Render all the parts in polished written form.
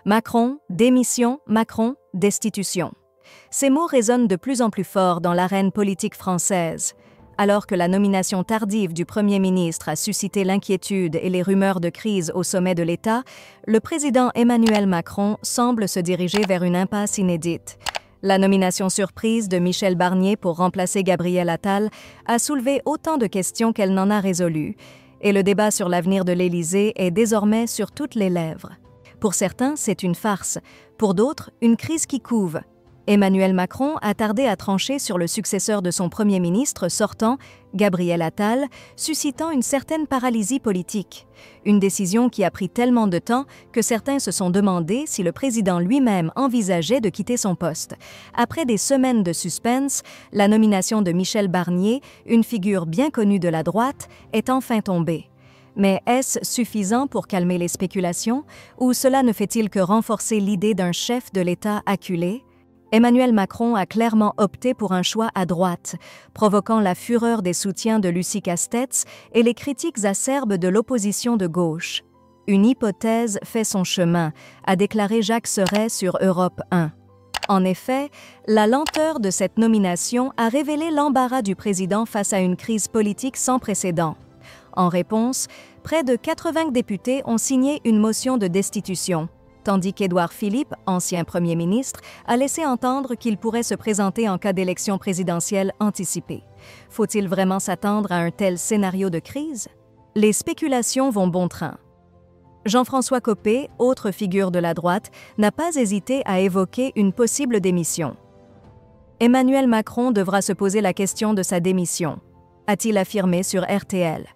Macron, démission, Macron, destitution. Ces mots résonnent de plus en plus fort dans l'arène politique française. Alors que la nomination tardive du Premier ministre a suscité l'inquiétude et les rumeurs de crise au sommet de l'État, le président Emmanuel Macron semble se diriger vers une impasse inédite. La nomination surprise de Michel Barnier pour remplacer Gabriel Attal a soulevé autant de questions qu'elle n'en a résolu, et le débat sur l'avenir de l'Élysée est désormais sur toutes les lèvres. Pour certains, c'est une farce, pour d'autres, une crise qui couve. Emmanuel Macron a tardé à trancher sur le successeur de son Premier ministre sortant, Gabriel Attal, suscitant une certaine paralysie politique. Une décision qui a pris tellement de temps que certains se sont demandé si le président lui-même envisageait de quitter son poste. Après des semaines de suspense, la nomination de Michel Barnier, une figure bien connue de la droite, est enfin tombée. Mais est-ce suffisant pour calmer les spéculations, ou cela ne fait-il que renforcer l'idée d'un chef de l'État acculé? Emmanuel Macron a clairement opté pour un choix à droite, provoquant la fureur des soutiens de Lucie Castets et les critiques acerbes de l'opposition de gauche. Une hypothèse fait son chemin, a déclaré Jacques Serret sur Europe 1. En effet, la lenteur de cette nomination a révélé l'embarras du président face à une crise politique sans précédent. En réponse, près de 80 députés ont signé une motion de destitution, tandis qu'Édouard Philippe, ancien Premier ministre, a laissé entendre qu'il pourrait se présenter en cas d'élection présidentielle anticipée. Faut-il vraiment s'attendre à un tel scénario de crise? Les spéculations vont bon train. Jean-François Copé, autre figure de la droite, n'a pas hésité à évoquer une possible démission. Emmanuel Macron devra se poser la question de sa démission, a-t-il affirmé sur RTL.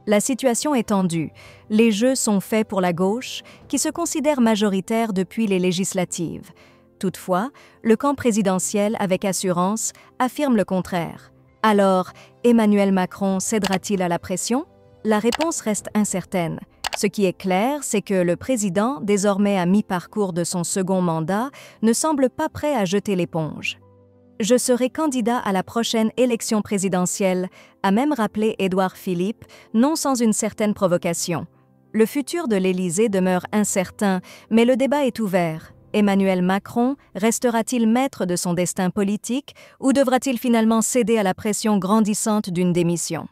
La situation est tendue. Les jeux sont faits pour la gauche, qui se considère majoritaire depuis les législatives. Toutefois, le camp présidentiel, avec assurance, affirme le contraire. Alors, Emmanuel Macron cédera-t-il à la pression? La réponse reste incertaine. Ce qui est clair, c'est que le président, désormais à mi-parcours de son second mandat, ne semble pas prêt à jeter l'éponge. Je serai candidat à la prochaine élection présidentielle, a même rappelé Édouard Philippe, non sans une certaine provocation. Le futur de l'Élysée demeure incertain, mais le débat est ouvert. Emmanuel Macron restera-t-il maître de son destin politique ou devra-t-il finalement céder à la pression grandissante d'une démission?